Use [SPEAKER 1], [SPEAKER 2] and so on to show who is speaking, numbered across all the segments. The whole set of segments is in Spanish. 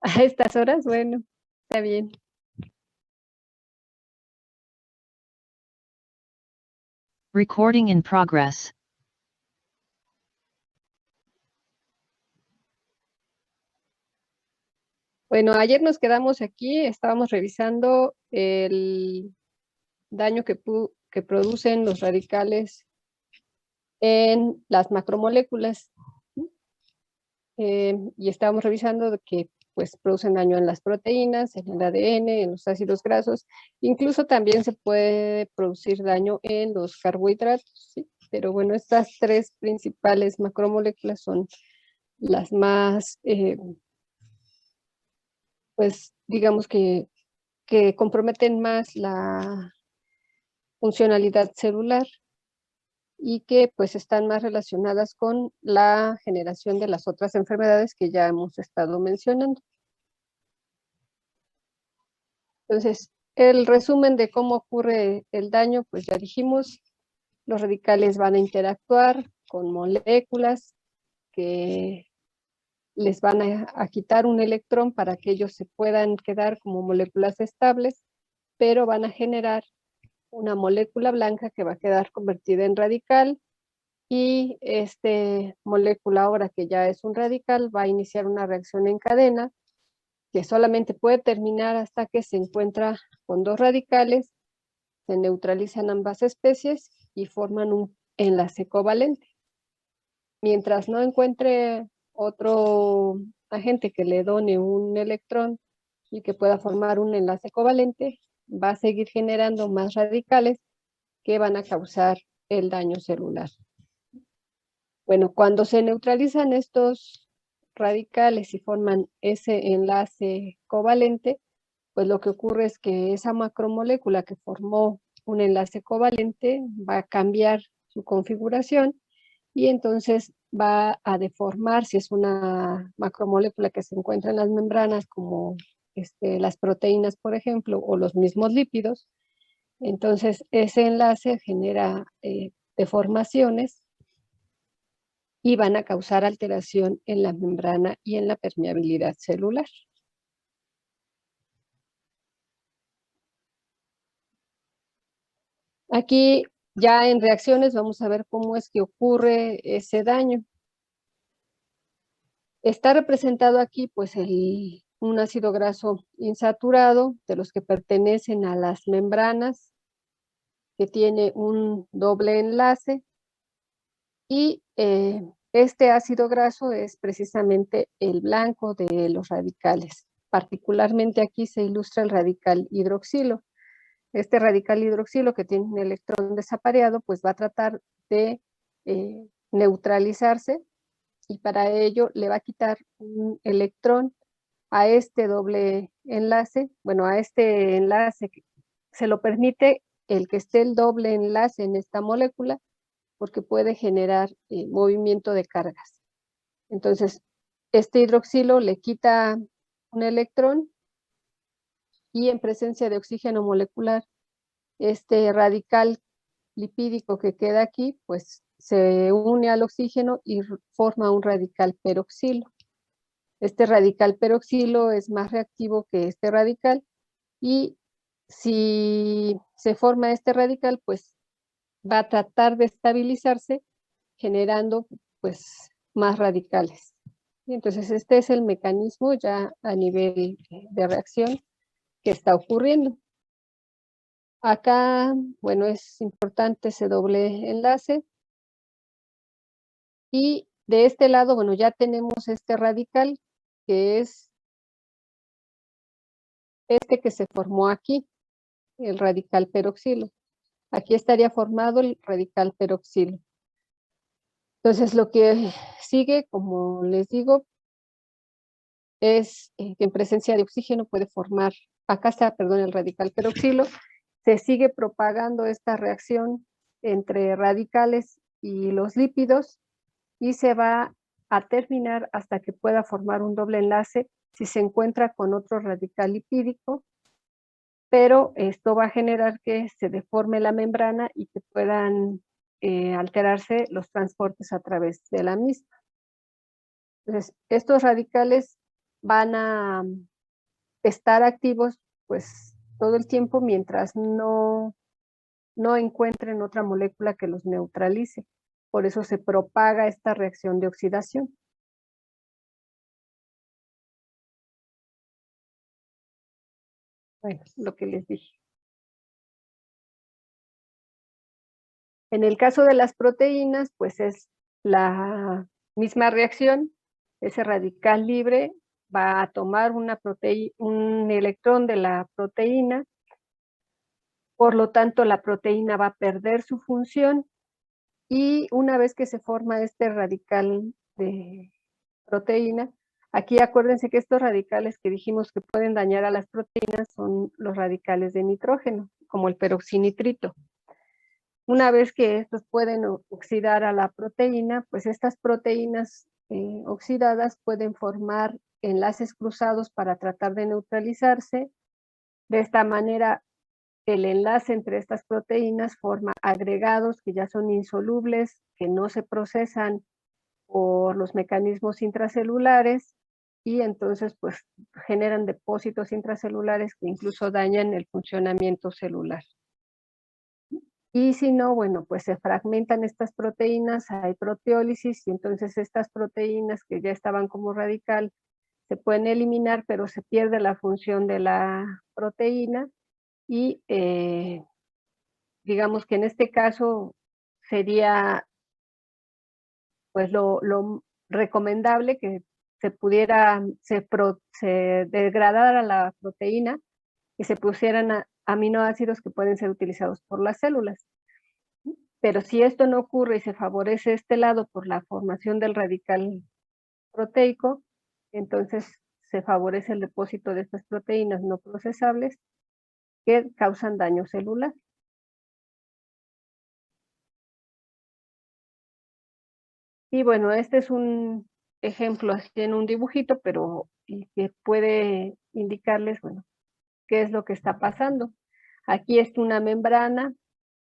[SPEAKER 1] A estas horas, bueno, está bien.
[SPEAKER 2] Recording in progress.
[SPEAKER 1] Bueno, ayer nos quedamos aquí, estábamos revisando el daño que producen los radicales en las macromoléculas. Y estábamos revisando de que pues producen daño en las proteínas, en el ADN, en los ácidos grasos, incluso también se puede producir daño en los carbohidratos, ¿sí? Pero bueno, estas tres principales macromoléculas son las más, pues digamos que comprometen más la funcionalidad celular y que pues están más relacionadas con la generación de las otras enfermedades que ya hemos estado mencionando. Entonces, el resumen de cómo ocurre el daño, pues ya dijimos, los radicales van a interactuar con moléculas que les van a quitar un electrón para que ellos se puedan quedar como moléculas estables, pero van a generar una molécula blanca que va a quedar convertida en radical y esta molécula, ahora que ya es un radical, va a iniciar una reacción en cadena que solamente puede terminar hasta que se encuentra con dos radicales, se neutralizan ambas especies y forman un enlace covalente. Mientras no encuentre otro agente que le done un electrón y que pueda formar un enlace covalente, va a seguir generando más radicales que van a causar el daño celular. Bueno, cuando se neutralizan estos radicales y forman ese enlace covalente, pues lo que ocurre es que esa macromolécula que formó un enlace covalente va a cambiar su configuración y entonces va a deformar, si es una macromolécula que se encuentra en las membranas, como las proteínas, por ejemplo, o los mismos lípidos. Entonces ese enlace genera deformaciones y van a causar alteración en la membrana y en la permeabilidad celular. Aquí ya en reacciones vamos a ver cómo es que ocurre ese daño. Está representado aquí pues un ácido graso insaturado de los que pertenecen a las membranas, que tiene un doble enlace y este ácido graso es precisamente el blanco de los radicales. Particularmente aquí se ilustra el radical hidroxilo. Este radical hidroxilo que tiene un electrón desapareado, pues va a tratar de neutralizarse y para ello le va a quitar un electrón a este doble enlace. Bueno, a este enlace se lo permite el que esté el doble enlace en esta molécula porque puede generar movimiento de cargas. Entonces, este hidroxilo le quita un electrón y en presencia de oxígeno molecular, este radical lipídico que queda aquí, pues se une al oxígeno y forma un radical peroxilo. Este radical peroxilo es más reactivo que este radical y si se forma este radical, pues va a tratar de estabilizarse generando pues más radicales. Y entonces este es el mecanismo ya a nivel de reacción que está ocurriendo. Acá, bueno, es importante ese doble enlace. Y de este lado, bueno, ya tenemos este radical, que es este que se formó aquí, el radical peroxilo. Aquí estaría formado el radical peroxilo. Entonces, lo que sigue, como les digo, es que en presencia de oxígeno puede formar, acá está, perdón, el radical peroxilo, se sigue propagando esta reacción entre radicales y los lípidos y se va a terminar hasta que pueda formar un doble enlace si se encuentra con otro radical lipídico, pero esto va a generar que se deforme la membrana y que puedan alterarse los transportes a través de la misma. Entonces, estos radicales van a estar activos pues todo el tiempo mientras no encuentren otra molécula que los neutralice. Por eso se propaga esta reacción de oxidación. Bueno, lo que les dije. En el caso de las proteínas, pues es la misma reacción. Ese radical libre va a tomar un electrón de la proteína, por lo tanto la proteína va a perder su función y una vez que se forma este radical de proteína, aquí acuérdense que estos radicales que dijimos que pueden dañar a las proteínas son los radicales de nitrógeno, como el peroxinitrito. Una vez que estos pueden oxidar a la proteína, pues estas proteínas oxidadas pueden formar enlaces cruzados para tratar de neutralizarse. De esta manera, el enlace entre estas proteínas forma agregados que ya son insolubles, que no se procesan por los mecanismos intracelulares y entonces pues generan depósitos intracelulares que incluso dañan el funcionamiento celular. Y si no, bueno, pues se fragmentan estas proteínas, hay proteólisis y entonces estas proteínas que ya estaban como radical se pueden eliminar, pero se pierde la función de la proteína y digamos que en este caso sería pues lo recomendable que se pudiera, se degradara la proteína y se pusieran aminoácidos que pueden ser utilizados por las células. Pero si esto no ocurre y se favorece este lado por la formación del radical proteico, entonces se favorece el depósito de estas proteínas no procesables que causan daño celular. Y bueno, este es un ejemplo así en un dibujito, pero que puede indicarles, bueno, qué es lo que está pasando. Aquí está una membrana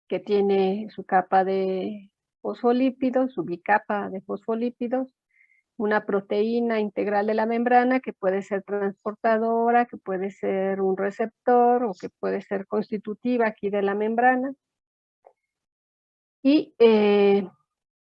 [SPEAKER 1] que tiene su capa de fosfolípidos, su bicapa de fosfolípidos, una proteína integral de la membrana que puede ser transportadora, que puede ser un receptor o que puede ser constitutiva aquí de la membrana. Y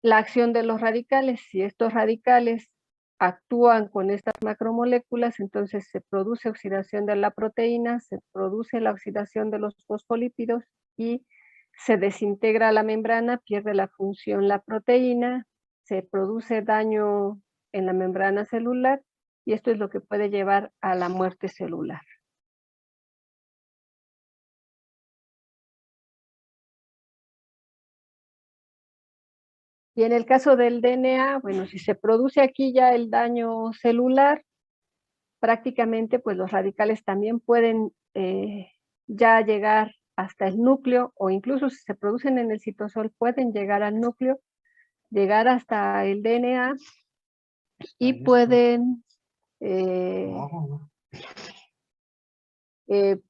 [SPEAKER 1] la acción de los radicales, si estos radicales actúan con estas macromoléculas, entonces se produce oxidación de la proteína, se produce la oxidación de los fosfolípidos y se desintegra la membrana, pierde la función la proteína, se produce daño en la membrana celular y esto es lo que puede llevar a la muerte celular. Y en el caso del DNA, bueno, si se produce aquí ya el daño celular, prácticamente pues los radicales también pueden ya llegar hasta el núcleo o incluso si se producen en el citosol pueden llegar al núcleo, llegar hasta el DNA y pueden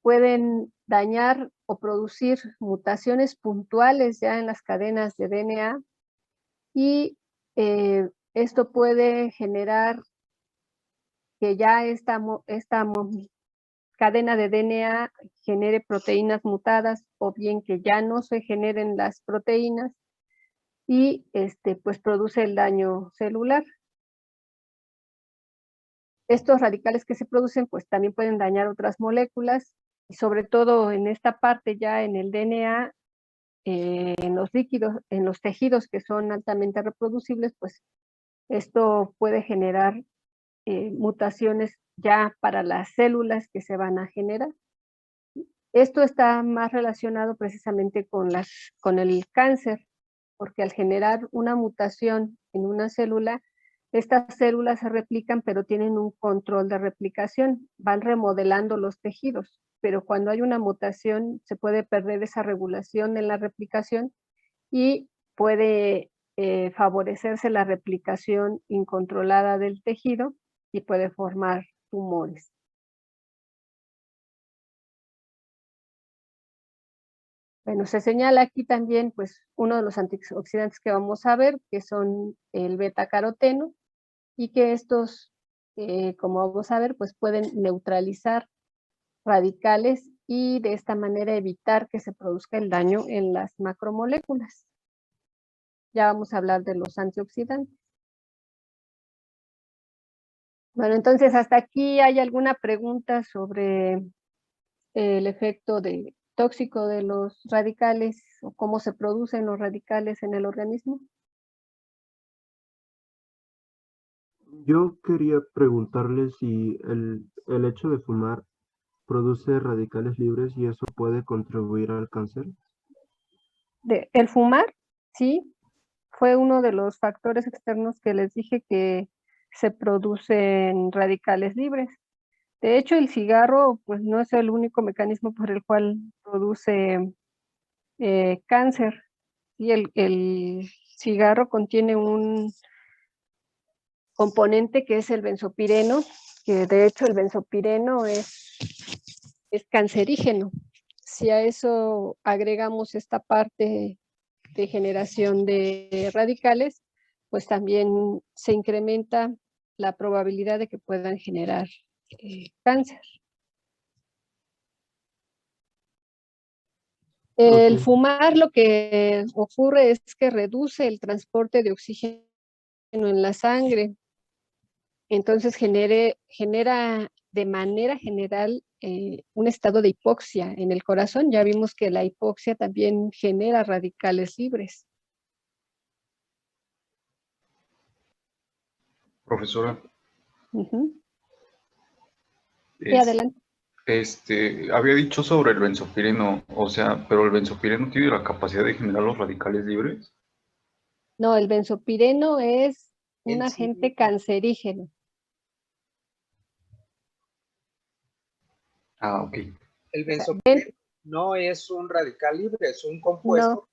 [SPEAKER 1] pueden dañar o producir mutaciones puntuales ya en las cadenas de DNA y esto puede generar que ya esta cadena de DNA genere proteínas mutadas o bien que ya no se generen las proteínas y pues produce el daño celular. Estos radicales que se producen pues también pueden dañar otras moléculas y sobre todo en esta parte ya en el DNA, en los líquidos, en los tejidos que son altamente reproducibles, pues esto puede generar mutaciones ya para las células que se van a generar. Esto está más relacionado precisamente con el cáncer, porque al generar una mutación en una célula, estas células se replican, pero tienen un control de replicación, van remodelando los tejidos, pero cuando hay una mutación se puede perder esa regulación en la replicación y puede favorecerse la replicación incontrolada del tejido y puede formar tumores. Bueno, se señala aquí también pues uno de los antioxidantes que vamos a ver, que son el beta-caroteno, y que estos como vamos a ver, pues pueden neutralizar radicales y de esta manera evitar que se produzca el daño en las macromoléculas. Ya vamos a hablar de los antioxidantes. Bueno, entonces hasta aquí, ¿hay alguna pregunta sobre el efecto tóxico de los radicales o cómo se producen los radicales en el organismo?
[SPEAKER 3] Yo quería preguntarle si el hecho de fumar produce radicales libres y eso puede contribuir al cáncer.
[SPEAKER 1] El fumar, sí, fue uno de los factores externos que les dije que se producen radicales libres. De hecho, el cigarro, pues no es el único mecanismo por el cual produce cáncer. Y el cigarro contiene un componente que es el benzopireno, que de hecho el benzopireno es cancerígeno. Si a eso agregamos esta parte de generación de radicales, pues también se incrementa la probabilidad de que puedan generar cáncer. El fumar lo que ocurre es que reduce el transporte de oxígeno en la sangre, entonces genera de manera general un estado de hipoxia en el corazón. Ya vimos que la hipoxia también genera radicales libres.
[SPEAKER 4] Profesora,
[SPEAKER 1] Sí, adelante.
[SPEAKER 4] había dicho sobre el benzopireno, o sea, pero el benzopireno tiene la capacidad de generar los radicales libres.
[SPEAKER 1] No, el benzopireno es un agente cancerígeno.
[SPEAKER 4] Ah, ok.
[SPEAKER 5] El benzopireno no es un radical libre, es un compuesto,
[SPEAKER 1] no.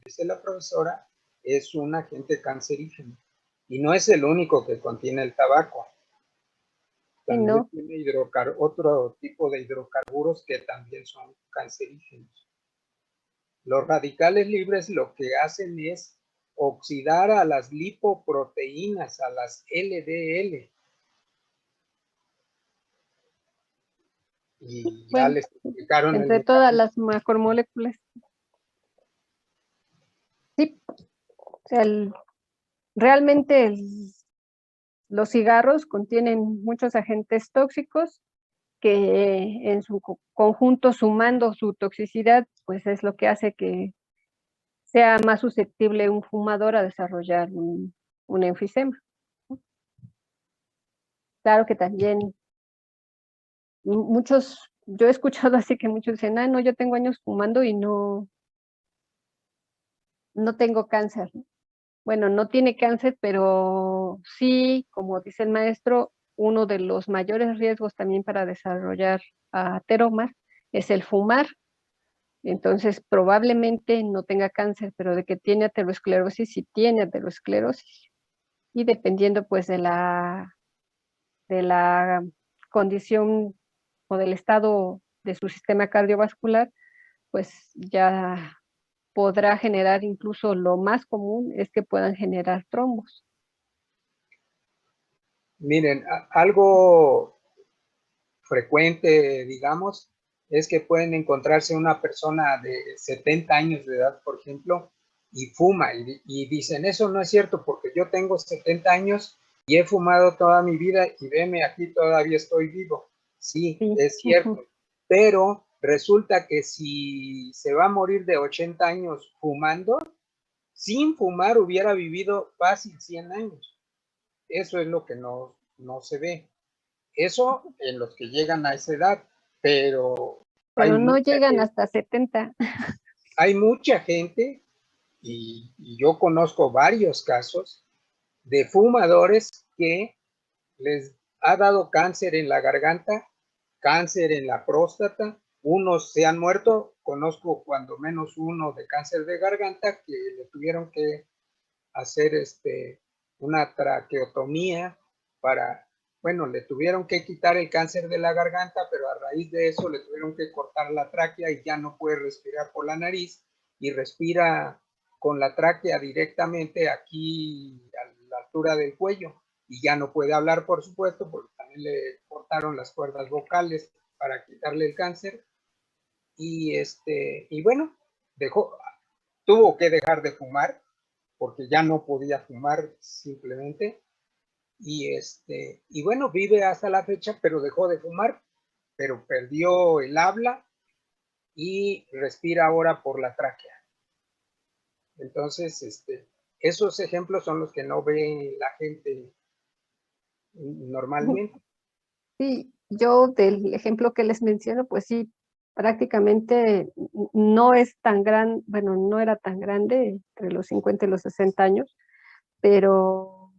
[SPEAKER 5] Dice la profesora, es un agente cancerígeno. Y no es el único que contiene el tabaco. También
[SPEAKER 1] No.
[SPEAKER 5] tiene otro tipo de hidrocarburos que también son cancerígenos. Los radicales libres lo que hacen es oxidar a las lipoproteínas, a las LDL. Y ya les explicaron
[SPEAKER 1] entre todas las macromoléculas. Sí, o sea, realmente los cigarros contienen muchos agentes tóxicos que en su conjunto, sumando su toxicidad, pues es lo que hace que sea más susceptible un fumador a desarrollar un enfisema. Claro que también yo he escuchado así que muchos dicen, no, yo tengo años fumando y no tengo cáncer. Bueno, no tiene cáncer, pero sí, como dice el maestro, uno de los mayores riesgos también para desarrollar ateromas es el fumar. Entonces, probablemente no tenga cáncer, pero de que tiene aterosclerosis, sí tiene aterosclerosis. Y dependiendo pues de la condición o del estado de su sistema cardiovascular, pues ya podrá generar, incluso lo más común es que puedan generar trombos.
[SPEAKER 5] Miren, algo frecuente, digamos, es que pueden encontrarse una persona de 70 años de edad, por ejemplo, y fuma, y dicen, eso no es cierto porque yo tengo 70 años y he fumado toda mi vida y veme, aquí todavía estoy vivo. Sí, es cierto, pero resulta que si se va a morir de 80 años fumando, sin fumar hubiera vivido fácil 100 años. Eso es lo que no se ve. Eso en los que llegan a esa edad, pero
[SPEAKER 1] no llegan hasta 70.
[SPEAKER 5] Hay mucha gente, y yo conozco varios casos, de fumadores que les ha dado cáncer en la garganta, cáncer en la próstata, unos se han muerto, conozco cuando menos uno de cáncer de garganta que le tuvieron que hacer una traqueotomía para, bueno, le tuvieron que quitar el cáncer de la garganta, pero a raíz de eso le tuvieron que cortar la tráquea y ya no puede respirar por la nariz y respira con la tráquea directamente aquí a la altura del cuello. y ya no puede hablar, por supuesto, porque también le cortaron las cuerdas vocales para quitarle el cáncer. Y bueno, tuvo que dejar de fumar porque ya no podía fumar simplemente. Y bueno, vive hasta la fecha, pero dejó de fumar, pero perdió el habla y respira ahora por la tráquea. Entonces, esos ejemplos son los que no ve la gente normalmente.
[SPEAKER 1] Sí, yo del ejemplo que les menciono, pues sí, prácticamente no es tan gran, bueno, no era tan grande, entre los 50 y los 60 años, pero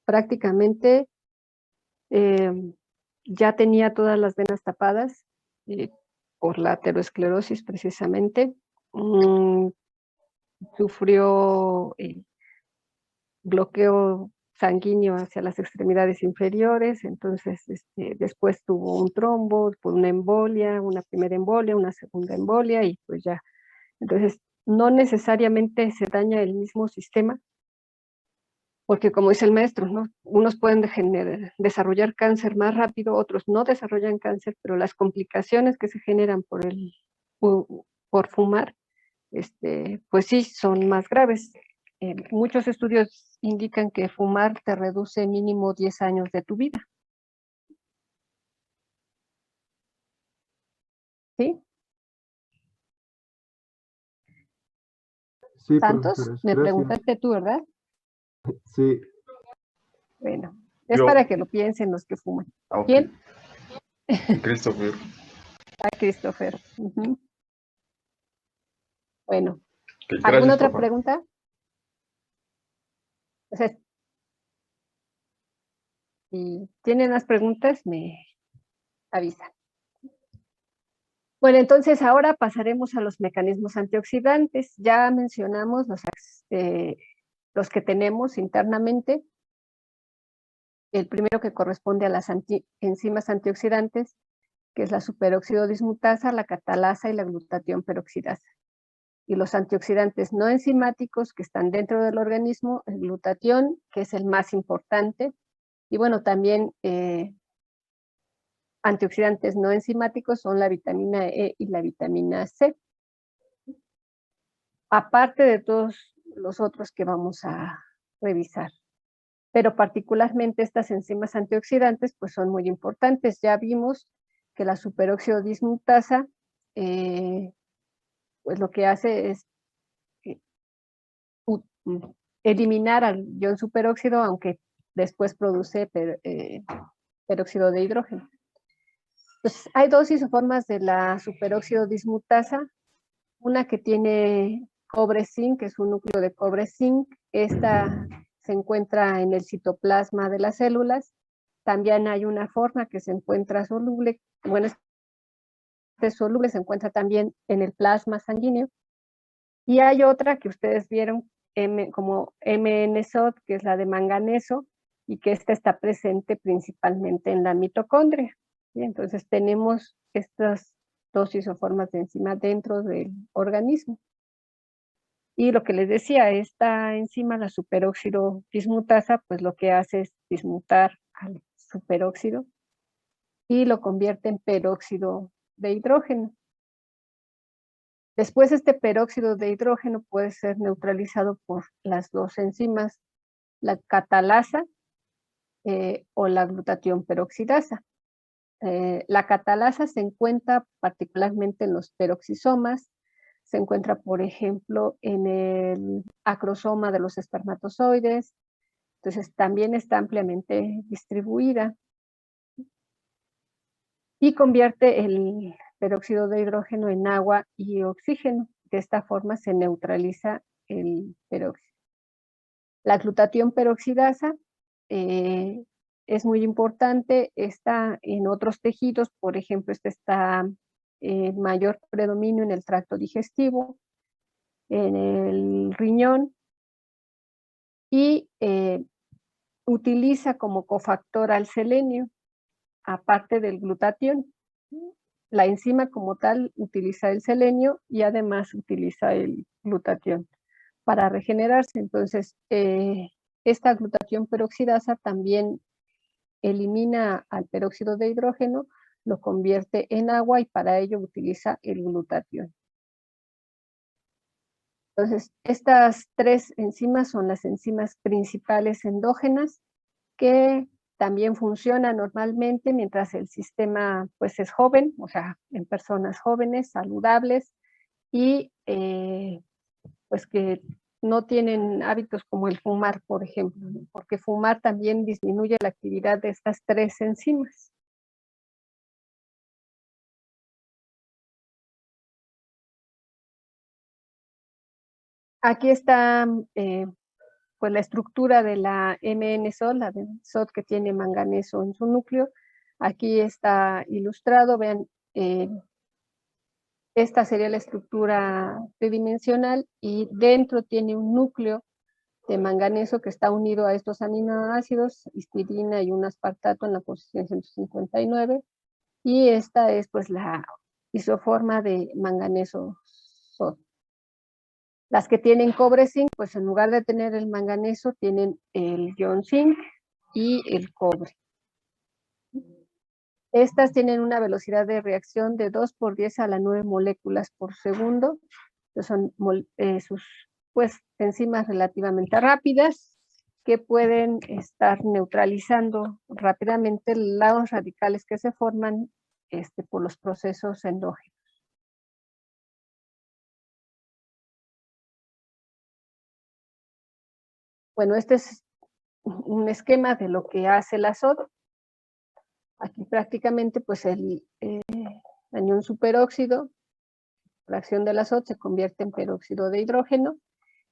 [SPEAKER 1] prácticamente ya tenía todas las venas tapadas por la aterosclerosis precisamente. Sufrió bloqueo sanguíneo hacia las extremidades inferiores, entonces después tuvo un trombo, una embolia, una primera embolia, una segunda embolia y pues ya. Entonces no necesariamente se daña el mismo sistema, porque como dice el maestro, ¿no? Unos pueden desarrollar cáncer más rápido, otros no desarrollan cáncer, pero las complicaciones que se generan por fumar, pues sí, son más graves. Muchos estudios indican que fumar te reduce mínimo 10 años de tu vida. ¿Sí?
[SPEAKER 3] Sí,
[SPEAKER 1] Santos,
[SPEAKER 3] profesores,
[SPEAKER 1] me
[SPEAKER 3] gracias.
[SPEAKER 1] preguntaste tú, ¿verdad?
[SPEAKER 3] Sí,
[SPEAKER 1] Bueno, es
[SPEAKER 4] Yo.
[SPEAKER 1] para que lo piensen los que fuman.
[SPEAKER 4] Ok.
[SPEAKER 1] ¿Quién?
[SPEAKER 4] Christopher.
[SPEAKER 1] A Christopher. Ujú. Bueno,
[SPEAKER 4] Ok,
[SPEAKER 1] ¿alguna
[SPEAKER 4] gracias,
[SPEAKER 1] otra
[SPEAKER 4] papá.
[SPEAKER 1] pregunta? O sea, si tienen más preguntas, me avisan. Bueno, entonces ahora pasaremos a los mecanismos antioxidantes. Ya mencionamos los que tenemos internamente. El primero que corresponde a las enzimas antioxidantes, que es la superóxido dismutasa, la catalasa y la glutatión peroxidasa. Y los antioxidantes no enzimáticos que están dentro del organismo, el glutatión, que es el más importante, y bueno, también antioxidantes no enzimáticos son la vitamina E y la vitamina C. Aparte de todos los otros que vamos a revisar. Pero particularmente estas enzimas antioxidantes pues son muy importantes. Ya vimos que la superóxido dismutasa pues lo que hace es eliminar al ion superóxido, aunque después produce peróxido de hidrógeno. Entonces, hay dos isoformas de la superóxido dismutasa, una que tiene cobre-zinc, que es un núcleo de cobre-zinc. Esta se encuentra en el citoplasma de las células. También hay una forma que se encuentra soluble, bueno, este soluble se encuentra también en el plasma sanguíneo. Y hay otra que ustedes vieron como MNSOD, que es la de manganeso, y que esta está presente principalmente en la mitocondria. ¿Sí? Entonces tenemos estas dos isoformas de enzima dentro del organismo. Y lo que les decía, esta enzima, la superóxido dismutasa, pues lo que hace es dismutar al superóxido y lo convierte en peróxido de hidrógeno. Después este peróxido de hidrógeno puede ser neutralizado por las dos enzimas, la catalasa o la glutatión peroxidasa. La catalasa se encuentra particularmente en los peroxisomas, se encuentra, por ejemplo, en el acrosoma de los espermatozoides, entonces también está ampliamente distribuida y convierte el peróxido de hidrógeno en agua y oxígeno. De esta forma se neutraliza el peróxido. La glutatión peroxidasa es muy importante, está en otros tejidos, por ejemplo, está en mayor predominio en el tracto digestivo, en el riñón, y utiliza como cofactor al selenio, aparte del glutatión. La enzima como tal utiliza el selenio y además utiliza el glutatión para regenerarse. Entonces, esta glutatión peroxidasa también elimina al peróxido de hidrógeno, lo convierte en agua y para ello utiliza el glutatión. Entonces, estas tres enzimas son las enzimas principales endógenas que también funcionan normalmente mientras el sistema pues es joven, o sea, en personas jóvenes, saludables y pues que no tienen hábitos como el fumar, por ejemplo, ¿no? Porque fumar también disminuye la actividad de estas tres enzimas. Aquí está pues la estructura de la MN-SOD, la de SOD que tiene manganeso en su núcleo. Aquí está ilustrado, vean, esta sería la estructura tridimensional y dentro tiene un núcleo de manganeso que está unido a estos aminoácidos, histidina y un aspartato en la posición 159, y esta es pues la isoforma de manganeso SOD. Las que tienen cobre zinc, pues en lugar de tener el manganeso, tienen el ion zinc y el cobre. Estas tienen una velocidad de reacción de 2 por 10 a la 9 moléculas por segundo. Son sus pues, enzimas relativamente rápidas que pueden estar neutralizando rápidamente los radicales que se forman por los procesos endógenos. Bueno, este es un esquema de lo que hace la SOD. Aquí prácticamente pues el anión superóxido, fracción de la SOD, se convierte en peróxido de hidrógeno.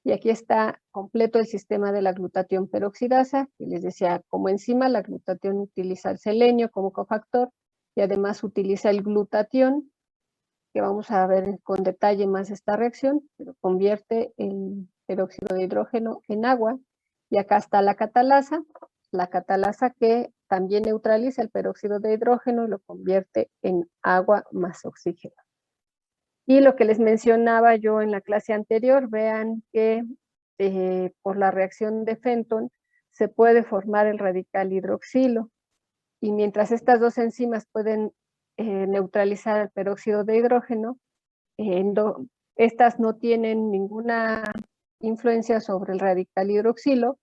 [SPEAKER 1] Y aquí está completo el sistema de la glutatión peroxidasa, que les decía, como enzima, la glutatión utiliza el selenio como cofactor y además utiliza el glutatión, que vamos a ver con detalle más esta reacción, pero convierte el peróxido de hidrógeno en agua. Y acá está la catalasa que también neutraliza el peróxido de hidrógeno y lo convierte en agua más oxígeno. Y lo que les mencionaba yo en la clase anterior, vean que por la reacción de Fenton se puede formar el radical hidroxilo. Y mientras estas dos enzimas pueden neutralizar el peróxido de hidrógeno, estas no tienen ninguna influencia sobre el radical hidroxilo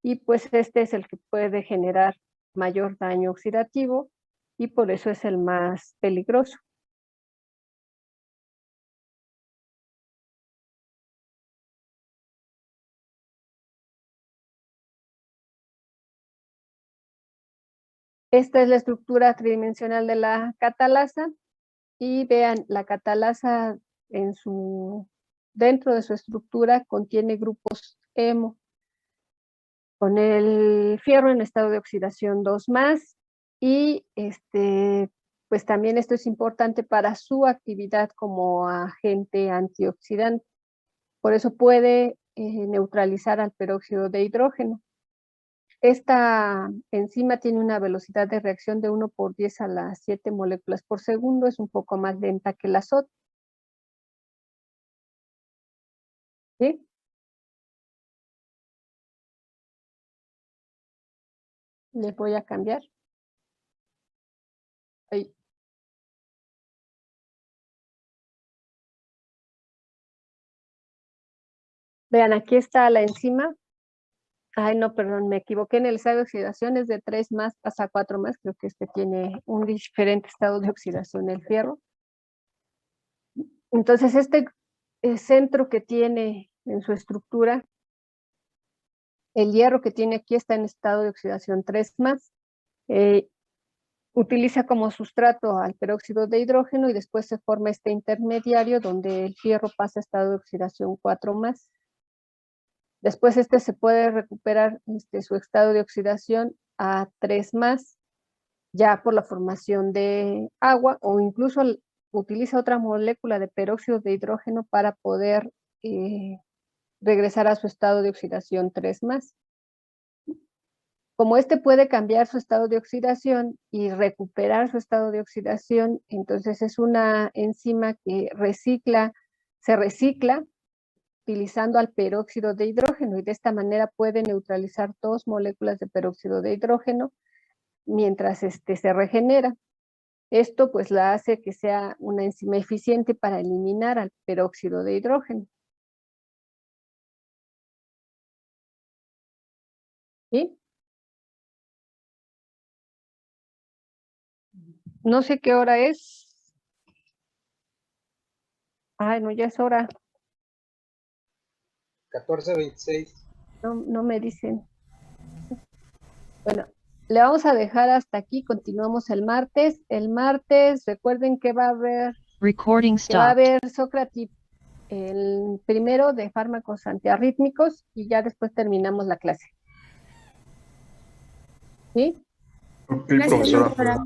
[SPEAKER 1] y pues este es el que puede generar mayor daño oxidativo y por eso es el más peligroso. Esta es la estructura tridimensional de la catalasa y vean, la catalasa dentro de su estructura contiene grupos hemo, con el fierro en estado de oxidación 2+, y pues también esto es importante para su actividad como agente antioxidante. Por eso puede neutralizar al peróxido de hidrógeno. Esta enzima tiene una velocidad de reacción de 1 por 10 a las 7 moléculas por segundo, es un poco más lenta que la SOD. ¿Sí? Le voy a cambiar. Ahí. Vean, aquí está la enzima. Ay, no, perdón, me equivoqué en el estado de oxidación, es de 3+, pasa a 4+, creo que tiene un diferente estado de oxidación, el fierro. Entonces, centro que tiene en su estructura, el hierro que tiene aquí está en estado de oxidación 3+, utiliza como sustrato al peróxido de hidrógeno y después se forma este intermediario donde el fierro pasa a estado de oxidación 4+. Después se puede recuperar su estado de oxidación a 3+, ya por la formación de agua, o incluso utiliza otra molécula de peróxido de hidrógeno para poder regresar a su estado de oxidación 3+. Como puede cambiar su estado de oxidación y recuperar su estado de oxidación, entonces es una enzima que se recicla, utilizando al peróxido de hidrógeno y de esta manera puede neutralizar 2 moléculas de peróxido de hidrógeno mientras se regenera. Esto pues la hace que sea una enzima eficiente para eliminar al peróxido de hidrógeno. ¿Sí? No sé qué hora es. Ay, no, ya es hora.
[SPEAKER 5] 14:26.
[SPEAKER 1] No me dicen. Bueno, le vamos a dejar hasta aquí. Continuamos el martes. El martes, recuerden que va a haber
[SPEAKER 2] Recording
[SPEAKER 1] que va a
[SPEAKER 2] stopped.
[SPEAKER 1] haber Sócrates, el primero de fármacos antiarrítmicos, y ya después terminamos la clase. ¿Sí?
[SPEAKER 4] Ok,
[SPEAKER 6] Gracias,
[SPEAKER 4] profesora.
[SPEAKER 6] doctora.